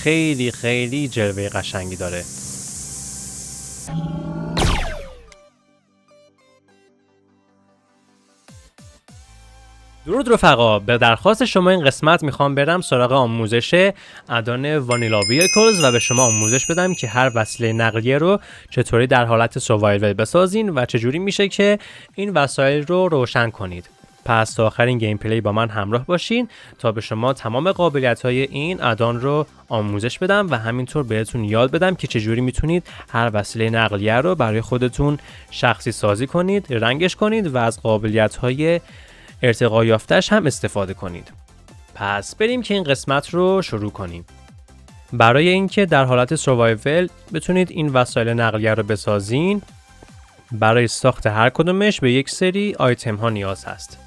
خیلی خیلی جلوه قشنگی داره. درود رفقا، به درخواست شما این قسمت میخوام برم سراغ آموزش ادان وانیلا ویکلز و به شما آموزش بدم که هر وسیله نقلیه رو چطوری در حالت سروایول بسازین و چجوری میشه که این وسایل رو روشن کنید. پس تا آخر این گیم پلی با من همراه باشین تا به شما تمام قابلیت‌های این ادان رو آموزش بدم و همینطور بهتون یاد بدم که چجوری میتونید هر وسیله نقلیه رو برای خودتون شخصی سازی کنید، رنگش کنید و از قابلیت‌های ارتقا یافته‌اش هم استفاده کنید. پس بریم که این قسمت رو شروع کنیم. برای اینکه در حالت سروایول بتونید این وسایل نقلیه رو بسازین، برای ساخت هر کدومش به یک سری آیتم ها نیاز هست.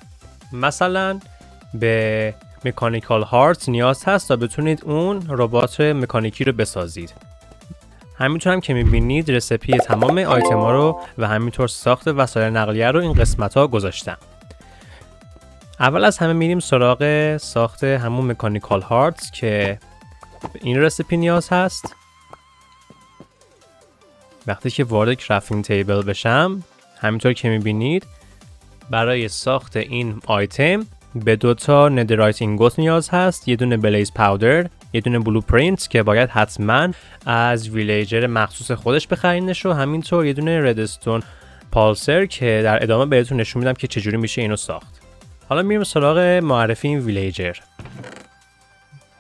مثلا به مکانیکال هارت نیاز هست تا بتونید اون ربات مکانیکی رو بسازید. همینطور هم که میبینید رسیپی تمام آیتم ها رو و همینطور ساخت وسایل نقلیه رو این قسمت ها گذاشتم. اول از همه میریم سراغ ساخت همون مکانیکال هارت که این رسیپی نیاز هست. وقتی که وارد کرافتینگ تیبل بشم، همینطور که میبینید برای ساخت این آیتم به 2 تا ندرایت اینگوت نیاز هست، یه دونه بلیز پاودر، یه دونه بلوپرینت که باید حتما از ویلیجر مخصوص خودش بخرینش و همینطور یه دونه ردستون پالسر که در ادامه بهتون نشون میدم که چجوری میشه اینو ساخت. حالا میریم سراغ معرفی این ویلیجر.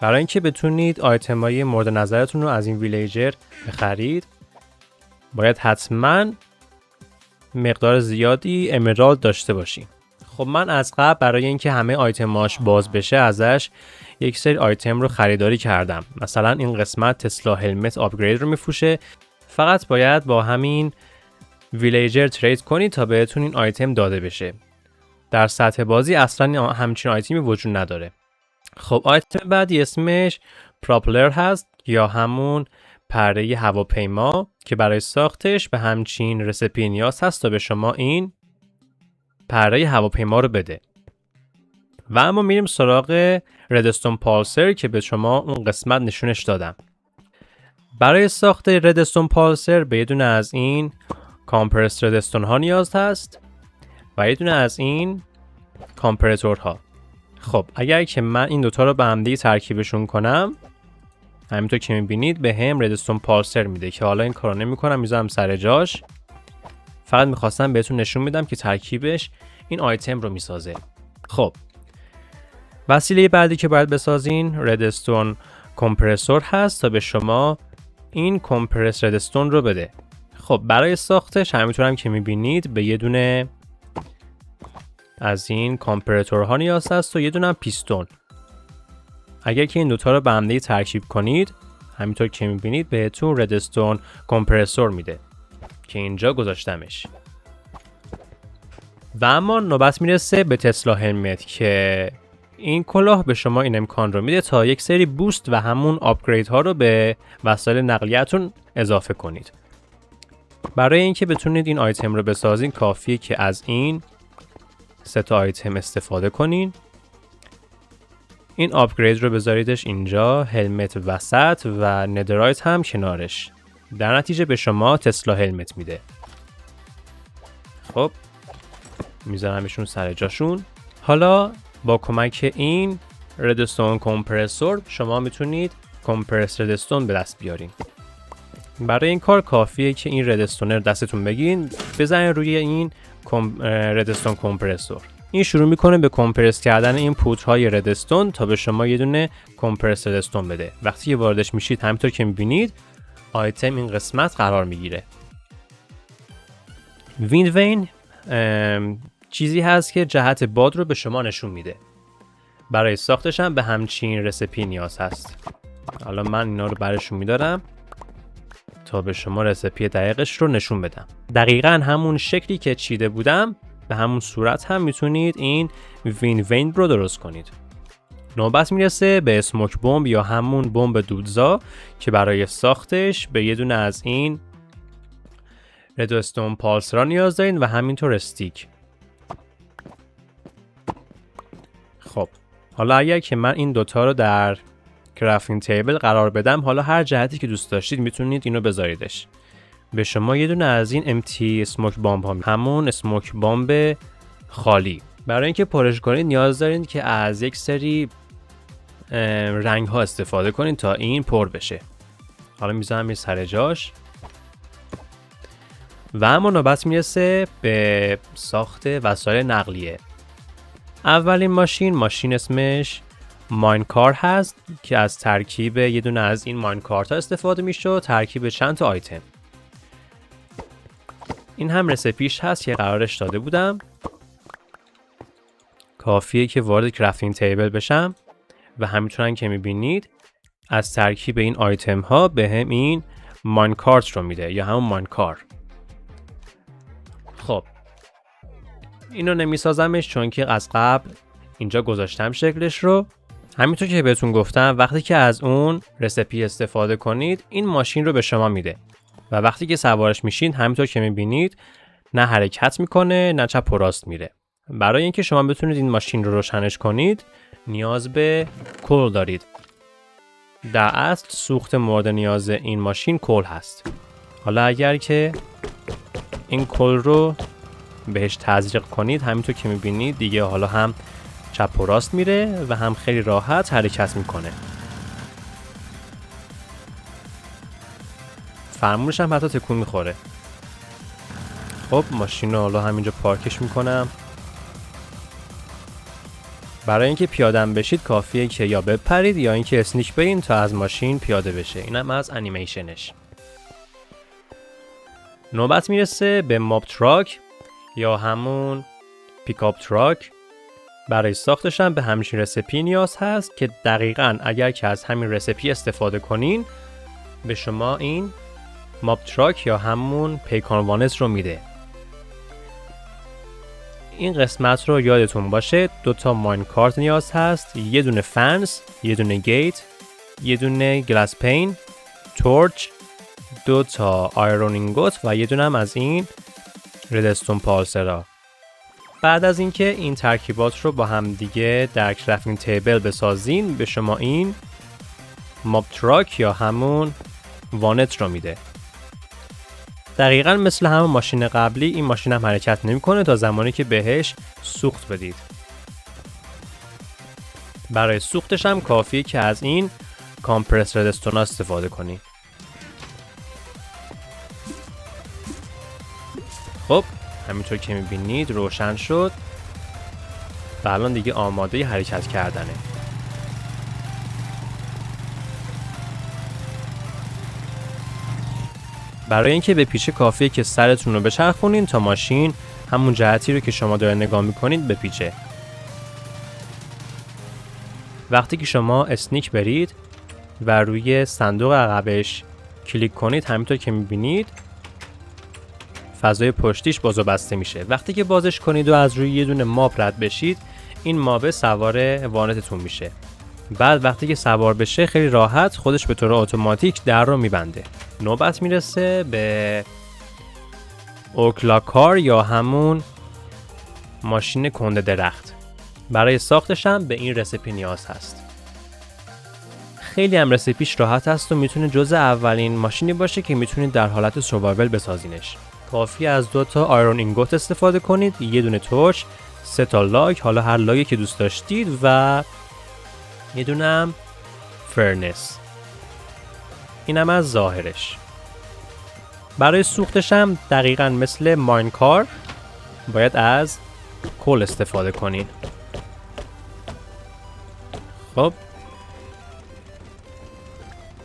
برای اینکه بتونید آیتم‌های مورد نظرتون رو از این ویلیجر بخرید، باید حتما مقدار زیادی امرالد داشته باشین. خب من از قبل برای اینکه همه آیتماش باز بشه ازش یک سری آیتم رو خریداری کردم. مثلا این قسمت تسلا هلمت آپگرید رو میفروشه. فقط باید با همین ویلیجر ترید کنید تا بهتون این آیتم داده بشه. در سطح بازی اصلا همچین آیتمی وجود نداره. خب آیتم بعدی اسمش پراپلر هست یا همون پرده هواپیما که برای ساختش به همچین رسیپی نیاز هست تا به شما این پرده هواپیما رو بده. و اما میریم سراغ ردستون پالسر که به شما اون قسمت نشونش دادم. برای ساخت ردستون پالسر به یه دونه از این کامپرس ردستون ها نیاز هست و یه دونه از این کامپراتورها. خب اگر که من این دوتا رو به هم دیگه ترکیبشون کنم، همینطور که میبینید به هم ردستون پالسر میده که حالا این کارو نمیکنم، میذارم سر جاش. فقط میخواستم بهتون نشون میدم که ترکیبش این آیتم رو میسازه. خب وسیله بعدی که باید بسازین ردستون کمپرسور هست تا به شما این کمپرس ردستون رو بده. خب برای ساختش همینطور هم که میبینید به یه دونه از این کامپراتورها نیاز هست و یه دونه هم پیستون. اگر که این دوتا رو به هم دیگه ترکیب کنید، همینطور که میبینید بهتون ردستون کمپرسور میده که اینجا گذاشتمش. و اما نوبت میرسه به تسلا هلمت که این کلاه به شما این امکان رو میده تا یک سری بوست و همون آپگرید ها رو به وسایل نقلیه‌تون اضافه کنید. برای اینکه بتونید این آیتم رو بسازین کافیه که از این 3 تا آیتم استفاده کنین. این آپگرید رو بذاریدش اینجا، هلمت وسط و ندرایت هم کنارش. در نتیجه به شما تسلا هلمت میده. خب میذارمشون سر جاشون. حالا با کمک این ردستون کمپرسور شما میتونید کمپرس ردستون به دست بیارین. برای این کار کافیه که این ردستونر دستتون بگیرین، بزنین روی این ردستون کمپرسور. این شروع میکنه به کمپرس کردن این پودرهای ردستون تا به شما یه دونه کمپرس ردستون بده. وقتی که واردش میشید همینطور که میبینید آیتم این قسمت قرار میگیره. ویند وین چیزی هست که جهت باد رو به شما نشون میده. برای ساختش هم به همچین رسیپی نیاز هست. حالا من اینا رو برشون میدارم تا به شما رسیپی دقیقش رو نشون بدم. دقیقاً همون شکلی که چیده بودم به همون صورت هم میتونید این وین وین رو درست کنید. نوبت میرسه به اسموک بمب یا همون بمب دودزا که برای ساختش به یه دونه از این ردستون پالسرها نیاز دارین و همینطور استیک. خب حالا اگر که من این دوتا رو در کرافتینگ تیبل قرار بدم، حالا هر جهتی که دوست داشتید میتونید اینو بذاریدش. به شما یه دونه از این امتی اسموک بامب ها، همون اسموک بامب خالی. برای اینکه پرش کنید نیاز دارید که از یک سری رنگ ها استفاده کنید تا این پر بشه. حالا میذارم این سر جاش و اما نوبت میرسه به ساخت وسایل نقلیه. اولین ماشین اسمش ماینکار هست که از ترکیب یه دونه از این ماینکارت ها استفاده میشه و ترکیب چند تا آیتم. این هم رسیپیش هست که قرارش داده بودم. کافیه که وارد کرافتینگ تیبل بشم و همینطورن که میبینید از ترکیب این آیتم ها به هم این ماینکارت رو میده یا همون ماینکار. خب اینو نمیسازمش چون که از قبل اینجا گذاشتم شکلش رو. همینطور که بهتون گفتم وقتی که از اون رسیپی استفاده کنید این ماشین رو به شما میده و وقتی که سوارش میشین همینطور که میبینید نه حرکت میکنه نه چپ و راست میره. برای اینکه شما بتونید این ماشین رو روشنش کنید نیاز به کل دارید. در اصل سوخت مورد نیاز این ماشین کل هست. حالا اگر که این کل رو بهش تزریق کنید همینطور که میبینید دیگه حالا هم چپ و راست میره و هم خیلی راحت حرکت میکنه. فرمونش هم حتی تکون میخوره. خب ماشین رو حالا همینجا پارکش میکنم. برای اینکه پیاده‌ام بشید کافیه که یا بپرید یا اینکه اسنیک برین تا از ماشین پیاده بشه. اینم از انیمیشنش. نوبت میرسه به ماب تراک یا همون پیکاپ تراک. برای ساختش هم به همین رسیپی نیاز هست که دقیقاً اگر که از همین رسیپی استفاده کنین به شما این ماب تراک یا همون پیکان وانت رو میده. این قسمت رو یادتون باشه 2 تا ماینکارت نیاز هست، یه دونه فنس، یه دونه گیت، یه دونه گلاس پین، تورچ، 2 تا آیرون اینگوت و یه دونه هم از این ردستون پالسرا. بعد از اینکه این ترکیبات رو با هم دیگه در کرافتینگ تیبل بسازین به شما این ماب تراک یا همون وانت رو میده. دقیقاً مثل همون ماشین قبلی این ماشین هم حرکت نمیکنه تا زمانی که بهش سوخت بدید. برای سوختش هم کافیه که از این کامپرس ردستون استفاده کنید. خب همینطور که میبینید روشن شد و الان دیگه آماده حرکت کردنه. برای اینکه بپیچه کافیه که سرتون رو بچرخونین تا ماشین همون جهتی رو که شما داره نگاه میکنید بپیچه. وقتی که شما اسنیک برید و روی صندوق عقبش کلیک کنید همینطور که میبینید فضای پشتیش باز و بسته میشه. وقتی که بازش کنید و از روی یه دونه ماب رد بشید این ماب سوار وانتتون میشه. بعد وقتی که سوار بشه خیلی راحت خودش به طور اتوماتیک در رو میبنده. نوبت میرسه به اوکلاکار یا همون ماشین کنده درخت. برای ساختش هم به این رسیپی نیاز هست. خیلی هم رسیپیش راحت است و میتونه جزء اولین ماشینی باشه که میتونید در حالت سروایول بسازینش. کافی از 2 تا آیرون اینگوت استفاده کنید، یه دونه تورچ، 3 تا لاگ، حالا هر لاگی که دوست داشتید و یه دونه هم فرنس. اینم از ظاهرش. برای سوختش هم دقیقاً مثل ماینکار باید از کل استفاده کنین. خب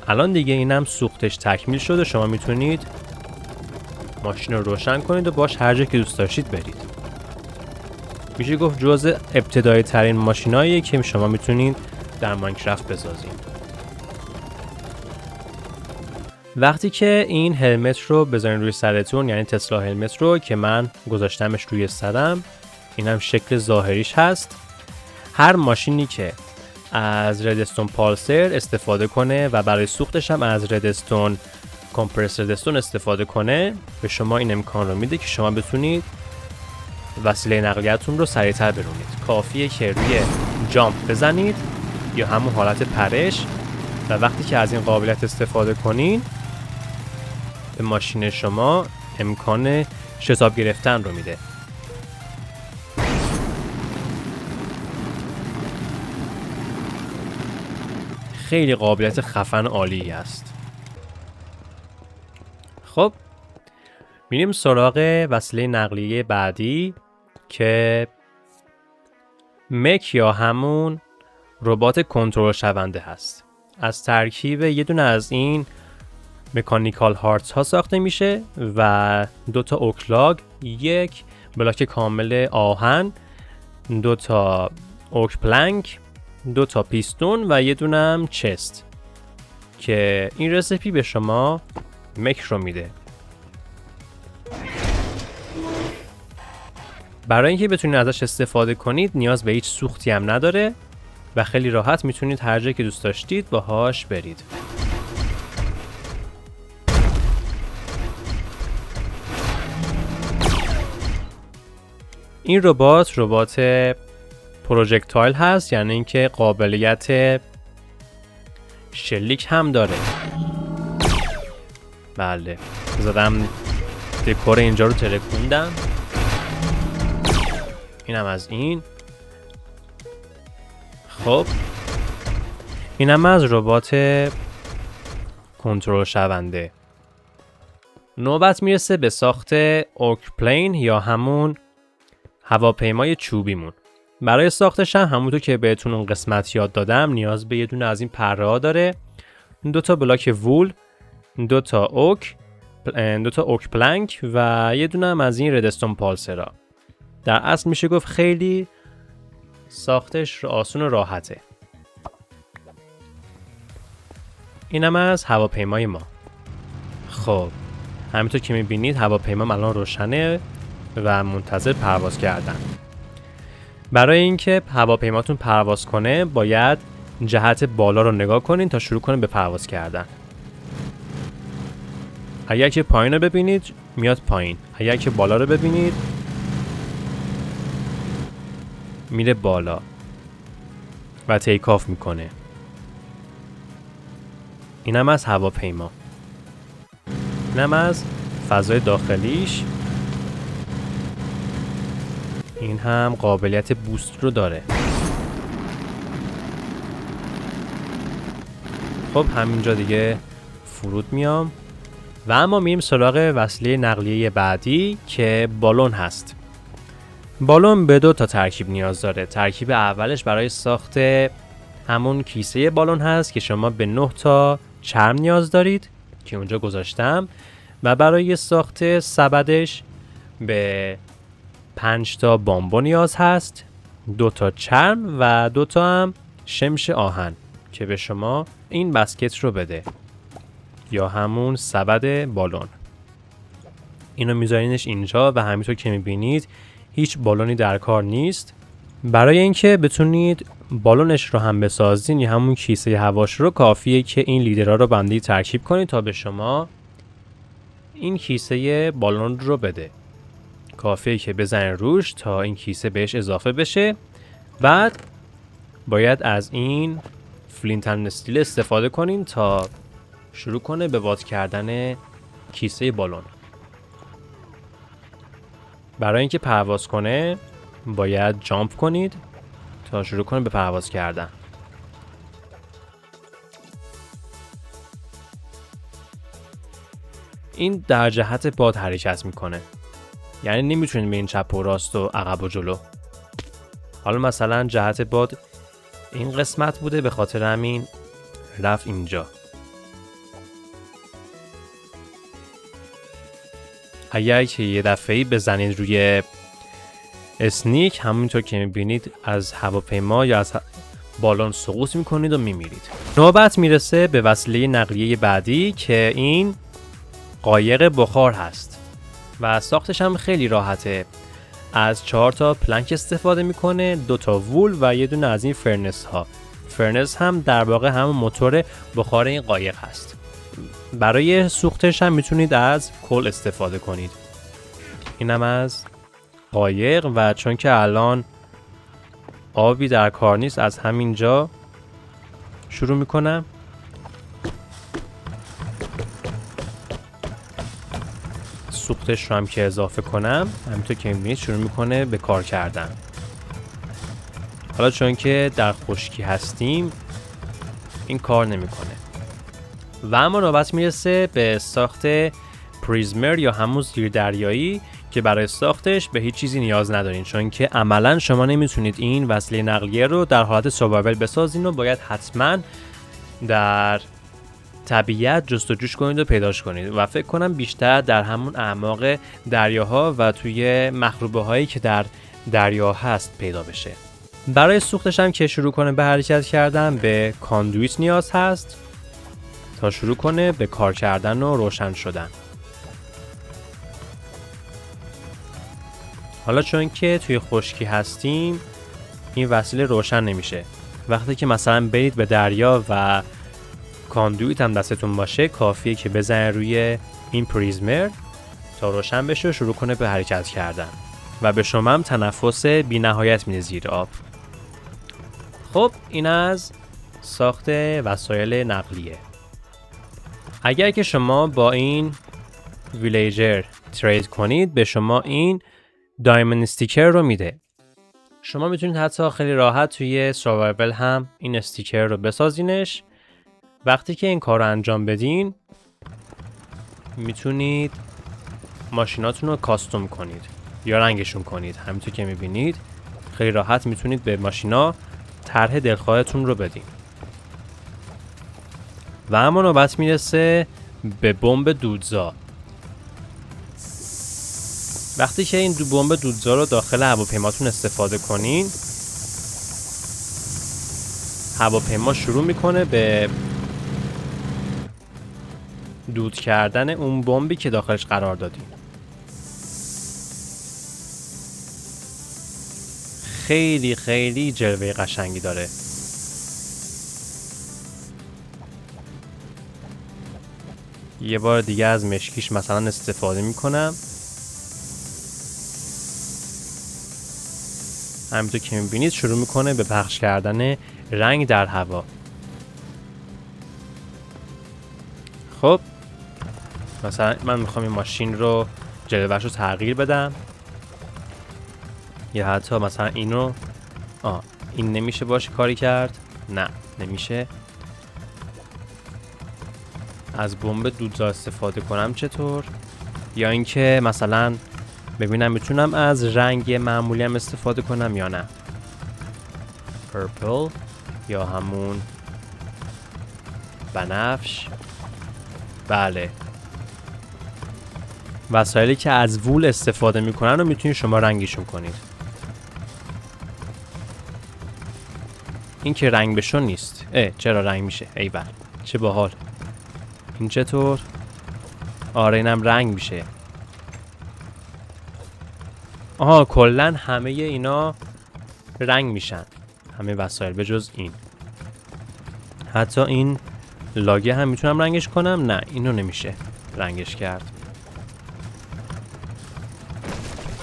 الان دیگه اینم سوختش تکمیل شده. شما میتونید ماشین رو روشن کنید و باش هر جا که دوست داشتید برید. میشه گفت جزء ابتدایی ترین ماشیناییه که شما میتونید در ماینکرافت بسازید. وقتی که این هلمت رو بذارین روی سرتون، یعنی تسلا هلمت رو که من گذاشتمش روی سرم، اینم شکل ظاهریش هست. هر ماشینی که از ردستون پالسر استفاده کنه و برای سوختش هم از ردستون کمپرس ردستون استفاده کنه به شما این امکان رو میده که شما بتونید وسیله نقلیتون رو سریعتر برونید. کافیه که روی جامپ بزنید یا همون حالت پرش و وقتی که از این قابلیت استفاده کنین به ماشین شما امکان شتاب گرفتن رو میده. خیلی قابلیت خفن عالی است. خب میریم سراغ وسیله نقلیه بعدی که مک یا همون ربات کنترل شونده هست. از ترکیب یه دونه از این مکانیکال هارتس ها ساخته میشه و 2 تا اوکلاگ، 1 بلاک کامل آهن، 2 تا اوک پلنک، 2 تا پیستون و یه دونه هم چست که این رسیپی به شما مک رو میده. برای اینکه بتونید ازش استفاده کنید نیاز به هیچ سوختی هم نداره و خیلی راحت میتونید هر جایی که دوست داشتید باهاش برید. این ربات پروژکتایل هست، یعنی اینکه قابلیت شلیک هم داره. بله زدم دکور اینجا رو ترکوندم. اینم از این. خب اینم از ربات کنترل شونده. نوبت میرسه به ساخت اوک پلین یا همون هواپیمای چوبیمون. برای ساختش هم همونطور که بهتون اون قسمت یاد دادم نیاز به یه دونه از این پره ها داره، 2 تا بلاک وول، 2 تا اوک پلنک و یه دونه هم از این ردستون پالسرا. در اصل میشه گفت خیلی ساختش آسون و راحته. اینم از هواپیمای ما. خب همینطور که میبینید هواپیما الان روشنه و منتظر پرواز کردن. برای اینکه هواپیماتون پرواز کنه باید جهت بالا رو نگاه کنین تا شروع کنه به پرواز کردن. اگر که پایین رو ببینید میاد پایین، اگر که بالا رو ببینید میره بالا و تیک آف میکنه. اینم از هواپیما. اینم از فضای داخلیش. این هم قابلیت بوست رو داره. خب همینجا دیگه فرود میام و اما میریم سراغ وسیله نقلیه بعدی که بالون هست. بالون به 2 تا ترکیب نیاز داره. ترکیب اولش برای ساخت همون کیسه بالون هست که شما به 9 تا چرم نیاز دارید که اونجا گذاشتم و برای ساخت سبدش به 5 تا بامبو نیاز هست، 2 تا چرم و 2 تا هم شمش آهن که به شما این بسکت رو بده یا همون سبد بالون. اینو میذارینش اینجا و همینطور که میبینید هیچ بالونی در کار نیست. برای اینکه بتونید بالونش رو هم بسازین یا همون کیسه هواش رو کافیه که این لیدرها رو بندی ترکیب کنید تا به شما این کیسه بالون رو بده. کافیه که بزنین روش تا این کیسه بهش اضافه بشه. بعد باید از این فلینتن استیل استفاده کنین تا شروع کنه به وات کردن کیسه بالون. برای اینکه پرواز کنه باید جامپ کنید تا شروع کنه به پرواز کردن. این در جهت باد حرکت میکنه، یعنی نمیتونید به این چپ و راست و عقب و جلو. حالا مثلا جهت باد این قسمت بوده، به خاطر همین رفت اینجا. اگر که یه دفعه‌ای بزنید روی اسنیک همونطور که میبینید از هواپیما یا از بالون سقوط میکنید و میمیرید. نوبت میرسه به وسیله نقلیه بعدی که این قایق بخار هست و ساختش هم خیلی راحته. از 4 تا پلنک استفاده میکنه، 2 تا وول و یه دونه از این فرنس ها. فرنس هم در واقع همون موتور بخار این قایق هست. برای سوختش هم میتونید از کل استفاده کنید. اینم از قایق و چون که الان آبی در کار نیست از همینجا شروع میکنم. سوختش رو هم که اضافه کنم، همینطور که میبینید شروع میکنه به کار کردن. حالا چون که در خشکی هستیم این کار نمیکنه. و اما نوبت میرسه به ساخت پریزمر یا همون زیردریایی که برای ساختش به هیچ چیزی نیاز ندارین، چون که عملا شما نمیتونید این وسیله نقلیه رو در حالت سروایول بسازین و باید حتما در طبیعت جستجوش کنید و پیداش کنید و فکر کنم بیشتر در همون اعماق دریاها و توی مخروبه هایی که در دریا هست پیدا بشه. برای سوختش هم که شروع کنه به حرکت کردن به کاندویت نیاز هست تا شروع کنه به کار کردن و روشن شدن. حالا چون که توی خشکی هستیم این وسیله روشن نمیشه. وقتی که مثلا برید به دریا و کاندویت هم دستتون باشه کافیه که بزنید روی این پریزمر تا روشن بشه و شروع کنه به حرکت کردن و به شما هم تنفس بی نهایت میده زیر آب. خب این از ساخت وسایل نقلیه. اگر که شما با این ویلیجر ترید کنید به شما این دایموند استیکر رو میده. شما میتونید حتی خیلی راحت توی سروایول هم این استیکر رو بسازینش. وقتی که این کار رو انجام بدین میتونید ماشیناتون رو کاستوم کنید یا رنگشون کنید. همینطور که میبینید خیلی راحت میتونید به ماشینا طرح دلخواهتون رو بدین. و اما نوبت میرسه به بمب دودزا. وقتی که این بمب دودزا رو داخل هواپیماتون استفاده کنین هواپیما شروع میکنه به دود کردن اون بمبی که داخلش قرار دادین. خیلی خیلی جلوه قشنگی داره. یه بار دیگه از مشکیش مثلا استفاده میکنم. همینطور که میبینید شروع میکنه به پخش کردن رنگ در هوا. خب مثلا من میخوام این ماشین رو جلوه‌اش رو تغییر بدم یا حتی مثلا اینو این نمیشه باشه کاری کرد. نه نمیشه. از بمب دودزا استفاده کنم چطور؟ یا اینکه مثلا ببینم میتونم از رنگ معمولی هم استفاده کنم یا نه. پرپل یا همون بنفش. بله وسایلی که از وول استفاده میکنن رو میتونید شما رنگیشون کنید. این که رنگ بشون نیست. چرا رنگ میشه؟ ایول چه باحال. این چطور؟ آره اینم رنگ میشه. کلن همه اینا رنگ میشن، همه وسایل به جز این. حتی این لاگه هم میتونم رنگش کنم. نه اینو نمیشه رنگش کرد.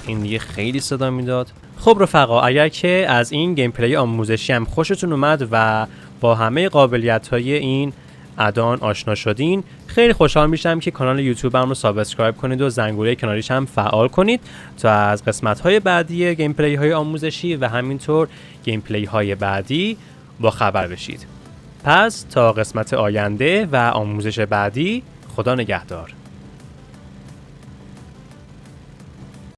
این دیگه خیلی صدا میداد. خب رفقا اگر که از این گیم پلی آموزشی هم خوشتون اومد و با همه قابلیت‌های این ادان آشنا شدین خیلی خوشحال میشم که کانال یوتیوبم رو سابسکرایب کنید و زنگوله کناریش هم فعال کنید تا از قسمت‌های بعدی گیم پلی‌های آموزشی و همینطور گیم پلی‌های بعدی با خبر بشید. پس تا قسمت آینده و آموزش بعدی خدا نگهدار.